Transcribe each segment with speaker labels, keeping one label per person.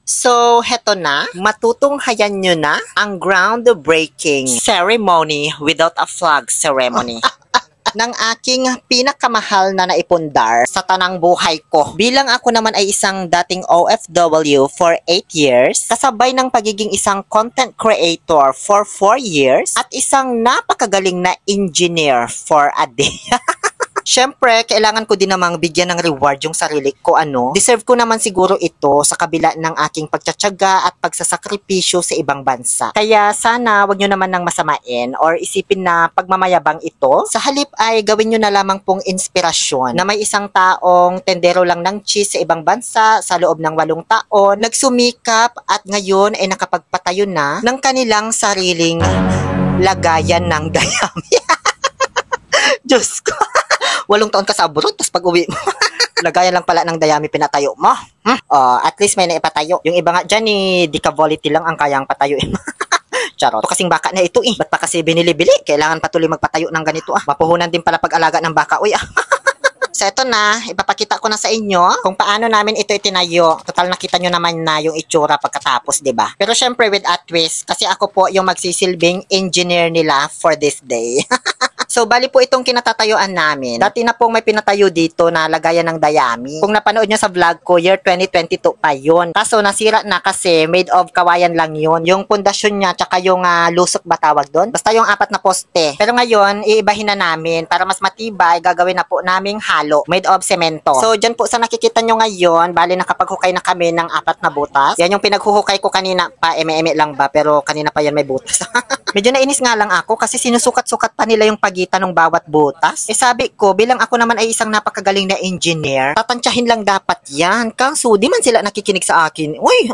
Speaker 1: So, heto na, matutunghayan nyo na ang groundbreaking ceremony without a flag ceremony ng aking pinakamahal na naipundar sa tanang buhay ko. Bilang ako naman ay isang dating OFW for 8 years, kasabay ng pagiging isang content creator for 4 years, at isang napakagaling na engineer for a day. Siyempre, kailangan ko din namang bigyan ng reward yung sarili ko, Deserve ko naman siguro ito sa kabila ng aking pagtsatsaga at pagsasakripisyo sa ibang bansa. Kaya sana wag nyo naman nang masamain or isipin na pagmamayabang ito. Sa halip ay gawin nyo na lamang pong inspirasyon na may isang taong tendero lang ng cheese sa ibang bansa sa loob ng 8 taon, nagsumikap at ngayon ay nakapagpatayo na ng kanilang sariling lagayan ng dayami. Diyos ko. 8 taon ka sa abroad, tapos pag uwi mo, lagayan lang pala ng dayami pinatayo mo. At least may naipatayo. Yung iba nga dyan, di ka-volity lang ang kayang patayo. Charot. Ito kasing baka na ito Ba't pa kasi binili-bili? Kailangan patuloy magpatayo ng ganito Mapuhunan din pala pag-alaga ng baka. So ito na, ipapakita ko na sa inyo kung paano namin ito itinayo. Total nakita nyo naman na yung itsura pagkatapos, diba? Pero syempre with a twist, kasi ako po yung magsisilbing engineer nila for this day. So, bali po itong kinatatayuan namin. Dati na pong may pinatayo dito na lagayan ng dayami. Kung napanood nyo sa vlog ko, year 2022 pa yun. Kaso, nasira na kasi made of kawayan lang yun. Yung pundasyon niya, tsaka yung lusok ba tawag doon? Basta yung 4 na poste. Pero ngayon, iibahin na namin. Para mas matibay, gagawin na po naming halo. Made of semento. So, dyan po sa nakikita nyo ngayon, bali nakapaghukay na kami ng 4 na butas. Yan yung pinaghuhukay ko kanina pa. Eme-eme lang ba? Pero kanina pa yan may butas. Medyo nainis nga lang ako kasi sinusukat-sukat pa nila yung pagitan ng bawat butas. Sabi ko, bilang ako naman ay isang napakagaling na engineer, tatantsahin lang dapat yan. Kaso, di man sila nakikinig sa akin. Uy,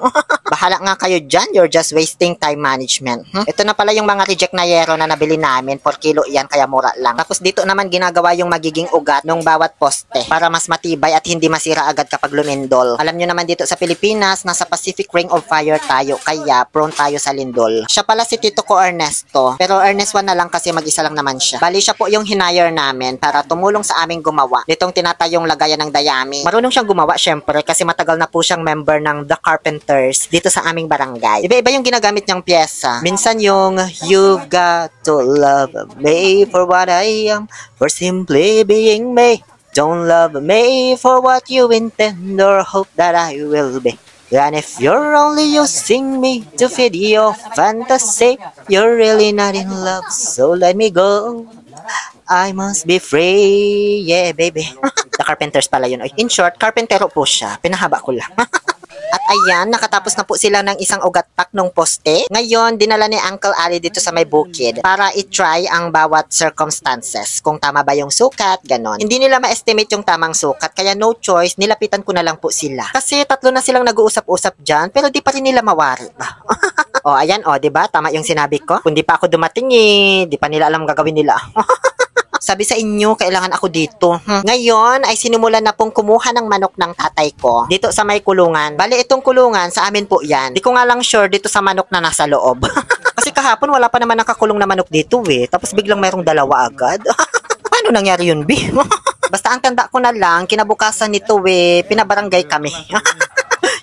Speaker 1: bahala nga kayo dyan. You're just wasting time management. Ito na pala yung mga reject na yero na nabili namin. 4 kilo yan, kaya mura lang. Tapos dito naman ginagawa yung magiging ugat ng bawat poste para mas matibay at hindi masira agad kapag lumindol. Alam nyo naman dito sa Pilipinas, nasa Pacific Ring of Fire tayo, kaya prone tayo sa lindol. Siya pala si Tito ko Ernesto. Pero Ernest 1 na lang kasi mag-isa lang naman siya. Bali siya po yung hinire namin para tumulong sa aming gumawa nitong tinatayong lagayan ng dayami. Marunong siyang gumawa syempre kasi matagal na po siyang member ng The Carpenters dito sa aming barangay. Iba-iba yung ginagamit niyang pyesa. Minsan yung You've got to love me for what I am, for simply being me. Don't love me for what you intend or hope that I will be. And if you're only using me to feed your fantasy, you're really not in love, so let me go. I must be free, yeah baby. The Carpenters pala yun. In short, carpentero po siya. Pinahaba ko lang. At ayan, nakatapos na po sila ng isang ugat pack ng poste. Ngayon, dinala ni Uncle Ali dito sa may bukid para i-try ang bawat circumstances. Kung tama ba yung sukat, ganon. Hindi nila ma-estimate yung tamang sukat, kaya no choice, nilapitan ko na lang po sila. Kasi 3 na silang nag-uusap-usap dyan, pero di pa rin nila mawari ba? Ayan, diba? Tama yung sinabi ko. Kung di pa ako dumating di pa nila alam gagawin nila. Sabi sa inyo, kailangan ako dito. Ngayon, ay sinimulan na pong kumuha ng manok ng tatay ko dito sa may kulungan. Bali, itong kulungan, sa amin po yan. Di ko nga lang sure dito sa manok na nasa loob. Kasi kahapon, wala pa naman nakakulong na manok dito Tapos biglang mayroong 2 agad. Paano nangyari yun, B? Basta ang tanda ko na lang, kinabukasan nito pinabarangay kami.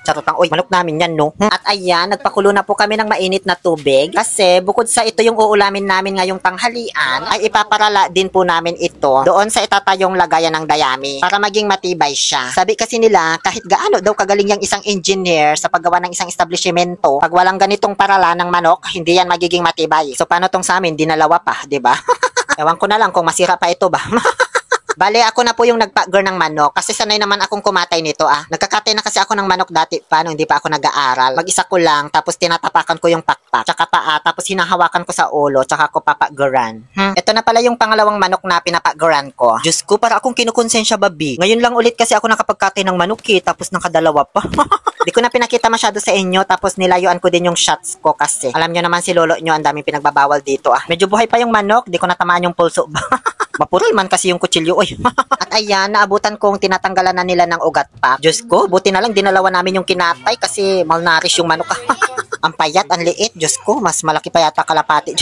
Speaker 1: Charot lang, manok namin yan, no? At ayan, nagpakulo na po kami ng mainit na tubig kasi bukod sa ito yung uulamin namin ngayong tanghalian, ay ipaparala din po namin ito doon sa itatayong lagayan ng dayami para maging matibay siya. Sabi kasi nila, kahit gaano daw kagaling yung isang engineer sa paggawa ng isang establishmento, pag walang ganitong parala ng manok, hindi yan magiging matibay. So, paano tong sa amin? Dinalawa pa, diba? Ewan ko na lang kung masira pa ito ba. Bale, ako na po yung nagpa-girl ng manok kasi sanay naman akong kumatay nito Nagkakatay na kasi ako ng manok dati paano hindi pa ako nag-aaral. Mag-isa ko lang tapos tinatapakan ko yung pakpak, tsaka paa, tapos hinahawakan ko sa ulo, tsaka ko papaggeran. Ito na pala yung pangalawang manok na pinapaggeran ko. Diyos ko, para akong kinukonsensya babi. Ngayon lang ulit kasi ako nakapagkatay ng manok tapos nakadalawa pa. Di ko na pinakita masyado sa inyo tapos nilayuan ko din yung shots ko kasi. Alam nyo naman si lolo nyo, ang daming pinagbabawal dito Medyo buhay pa yung manok, di ko natamaan yung pulso ba. Mapural man kasi yung kutsilyo. At ayan, naabutan kong tinatanggalan na nila ng ugat pa. Diyos ko, buti na lang dinalawa namin yung kinatay kasi malnourished yung manok. Ang payat, ang liit. Diyos ko, mas malaki pa yata kalapati.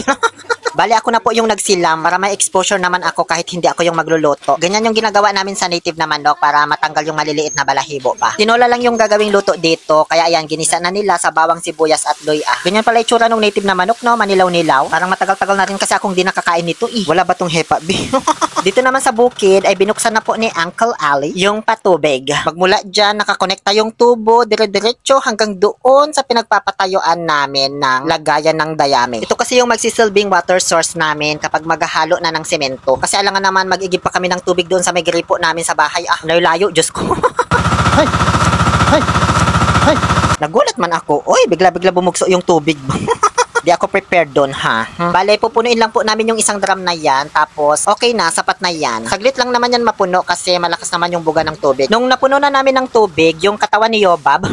Speaker 1: Bali ako na po yung nagsilam para may exposure naman ako kahit hindi ako yung magluluto. Ganyan yung ginagawa namin sa native na manok para matanggal yung maliliit na balahibo pa. Tinola lang yung gagawing luto dito, kaya ayan, ginisa na nila sa bawang sibuyas at luya. Ganyan pala itsura ng native na manok, no? Manilaw-nilaw. Parang matagal-tagal na rin kasi akong di nakakain nito eh. Wala ba tong hepa, B? Dito naman sa bukid ay binuksan na po ni Uncle Ali yung patubig. Magmula dyan, nakakonekta yung tubo, dire-diretso hanggang doon sa pinagpapatayuan namin ng lagayan ng dayami. Ito kasi yung magsisilbing water source namin kapag maghahalo na ng semento. Kasi alangan naman mag-igib pa kami ng tubig doon sa may gripo namin sa bahay. Layo, Diyos ko. Hay! Hay! Hay! Nagulat man ako. Oy, bigla-bigla bumugso yung tubig. Di ako prepared doon, ha? Bale, pupunuin lang po namin yung isang drum na yan. Tapos, okay na, sapat na yan. Saglit lang naman yan mapuno kasi malakas naman yung buga ng tubig. Nung napuno na namin ng tubig, yung katawan ni Yobab,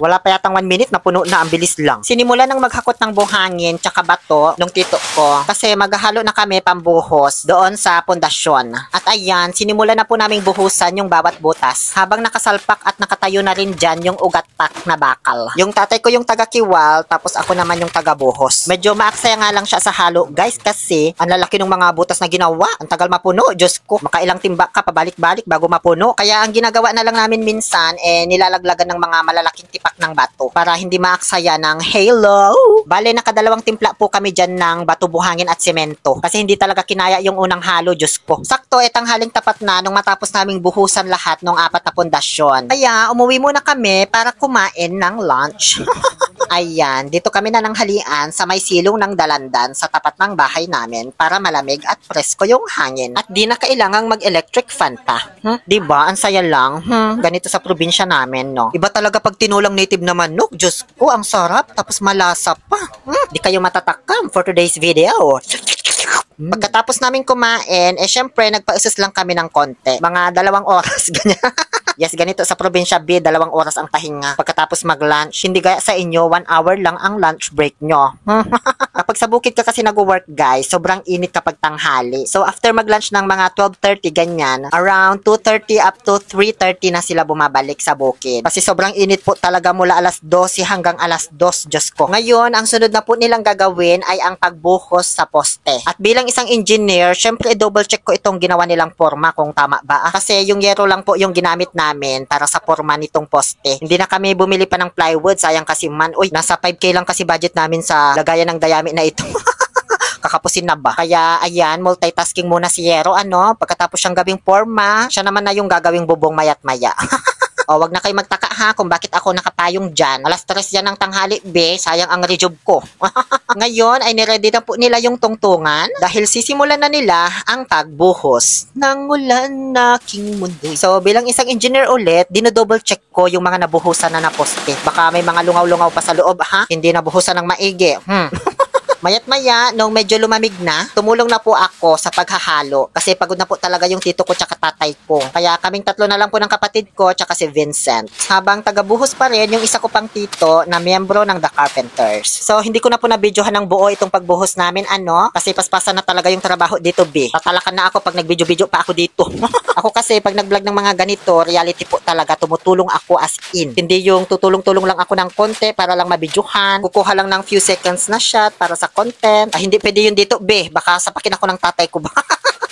Speaker 1: wala pa yatang 1 minute, napuno na, ang bilis lang. Sinimula ng maghakot ng buhangin tsaka bato nung tito ko. Kasi maghahalo na kami pambuhos doon sa pundasyon. At ayan, sinimula na po naming buhusan yung bawat butas. Habang nakasalpak at nakatayo na rin dyan yung ugat-pak na bakal. Yung tatay ko yung taga-kiwal, tapos ako naman yung taga-buhos. Medyo maaksaya nga lang siya sa halo, guys, kasi ang lalaki ng mga butas na ginawa. Ang tagal mapuno, Diyos ko. Makailang timba ka, pabalik-balik bago mapuno. Kaya ang ginagawa na lang namin minsan, nilalaglagan ng mga malalaking tipak ng bato para hindi maaksaya ng halo. Bale, nakadalawang timpla po kami dyan ng bato, buhangin at semento. Kasi hindi talaga kinaya yung unang halo, Diyos ko. Sakto, tanghaling tapat na nung matapos naming buhusan lahat ng 4 na pundasyon. Kaya, umuwi muna kami para kumain ng lunch. Ayan, dito kami na nanghalian sa may silong ng dalandan sa tapat ng bahay namin para malamig at presko yung hangin. At di na kailangang mag-electric fan pa. Diba? Ang saya lang. Ganito sa probinsya namin, no? Iba talaga pag tinulang native na manok. Diyos ko, ang sarap. Tapos malasa pa. Di kayo matatakam for today's video. Pagkatapos namin kumain, syempre, nagpa-usos lang kami ng konti. Mga 2 oras, ganyan. Yes, ganito sa probinsya B, 2 oras ang pahinga. Pagkatapos mag-lunch, hindi gaya sa inyo, 1 hour lang ang lunch break nyo. Kapag sa bukid ka kasi nag-work, guys, sobrang init kapag tanghali. So, after mag-lunch ng mga 12:30, ganyan, around 2:30 up to 3:30 na sila bumabalik sa bukid. Kasi sobrang init po talaga mula alas 12 hanggang alas 2, Diyos ko. Ngayon, ang sunod na po nilang gagawin ay ang pagbuhos sa poste. At bilang isang engineer, syempre, double check ko itong ginawa nilang forma kung tama ba. Kasi yung yero lang po yung ginamit namin para sa forma nitong poste. Hindi na kami bumili pa ng plywood, sayang kasi man. Uy, nasa 5K lang kasi budget namin sa lagayan ng dayami na ito. Kakapusin na ba? Kaya ayan, multitasking muna si Yero, pagkatapos siyang gawing forma, siya naman na yung gagawing bubong mayat maya. O, wag na kayo magtaka ha kung bakit ako nakapayong dyan. Alas 3 yan ng tanghali, be. Sayang ang rejob ko. Ngayon ay niready na po nila yung tungtungan dahil sisimulan na nila ang pagbuhos ng ulan na aking mundo. So, bilang isang engineer ulit, dinodouble check ko yung mga nabuhusan na poste. Baka may mga lungaw-lungaw pa sa loob, ha? Hindi nabuhusan ng maigi. Mayat-maya, nung medyo lumamig na, tumulong na po ako sa paghahalo kasi pagod na po talaga yung tito ko tsaka tatay ko. Kaya kaming 3 na lang po ng kapatid ko tsaka si Vincent. Habang tagabuhos pa rin yung isa ko pang tito na miyembro ng The Carpenters. So, hindi ko na po na-videohan ng buo itong pagbuhos namin, kasi paspasan na talaga yung trabaho dito, B. Tatalakan na ako pag nag-video-video pa ako dito. Ako kasi, pag nag-vlog ng mga ganito, reality po talaga, tumutulong ako as in. Hindi yung tutulong-tulong lang ako ng konti para lang mabidyohan. Kukuha lang ng few seconds na shot para sa content. Hindi pwede yun dito, be. Baka sapakin ako ng tatay ko ba?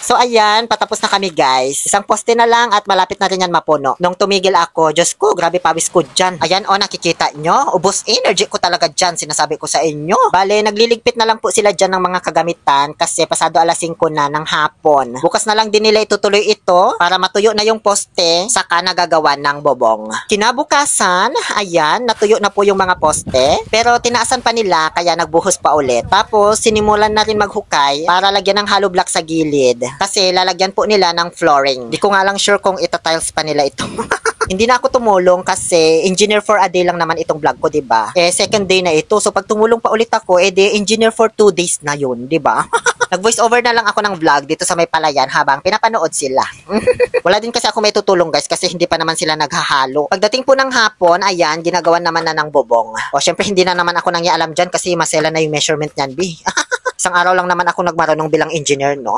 Speaker 1: So, ayan, patapos na kami, guys. Isang poste na lang at malapit na rin yan mapuno. Nung tumigil ako, Diyos ko, grabe pawis ko dyan. Ayan, nakikita nyo? Ubos energy ko talaga dyan, sinasabi ko sa inyo. Bale, nagliligpit na lang po sila dyan ng mga kagamitan kasi pasado alas 5 na ng hapon. Bukas na lang din nila itutuloy ito para matuyo na yung poste saka nagagawa ng bobong. Kinabukasan, ayan, natuyo na po yung mga poste pero tinaasan pa nila kaya nagbuhos pa ulit. Tapos, sinimulan na rin maghukay para lagyan ng hollow block sa gilid. Kasi lalagyan po nila ng flooring. Di ko nga lang sure kung ita-tiles pa nila ito. Hindi na ako tumulong kasi engineer for a day lang naman itong vlog ko, 'di ba? Second day na ito. So pag tumulong pa ulit ako, engineer for 2 days na 'yun, 'di ba? Nag-voice over na lang ako ng vlog dito sa may palayan habang pinapanood sila. Wala din kasi ako may tutulong, guys, kasi hindi pa naman sila naghahalo. Pagdating po ng hapon, ayan, ginagawan naman na ng bobong. O syempre hindi na naman ako nangyalam diyan kasi masela na yung measurement niyan, B. Isang araw lang naman ako nagmarunong bilang engineer, no?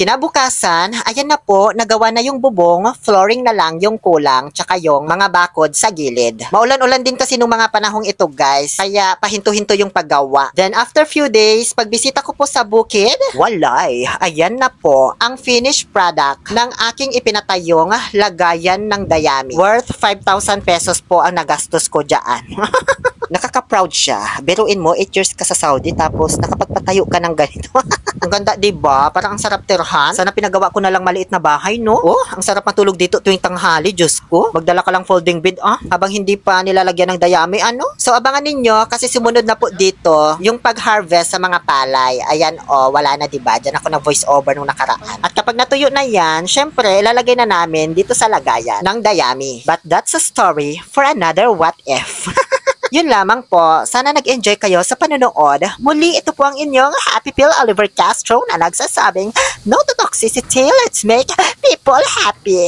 Speaker 1: Kinabukasan, ayan na po, nagawa na yung bubong, flooring na lang yung kulang, tsaka yung mga bakod sa gilid. Maulan-ulan din kasi nung mga panahong ito guys, kaya pahinto-hinto yung paggawa. Then after few days, pagbisita ko po sa bukid, walay, ayan na po ang finished product ng aking ipinatayong lagayan ng dayami. Worth 5,000 pesos po ang nagastos ko dyan. Nakaka-proud siya. Biruin mo, 8 years ka sa Saudi tapos nakapagpatayo ka ng ganito. Ang ganda, diba? Parang ang sarap tirhan. Sana pinagawa ko na lang maliit na bahay, no? Oh, ang sarap matulog dito tuwing tanghali, Diyos ko. Magdala ka lang folding bed, habang hindi pa nilalagyan ng dayami, ano? So, abangan ninyo kasi sumunod na po dito yung pag-harvest sa mga palay. Ayan, wala na, diba? Diyan ako na voice over nung nakaraan. At kapag natuyo na yan, syempre, ilalagay na namin dito sa lagayan ng dayami. But that's a story for another what if. Yun lamang po. Sana nag-enjoy kayo sa panonood. Muli, ito po ang inyong Happy Pill Oliver Castro na nagsasabing, no to toxicity, let's make people happy.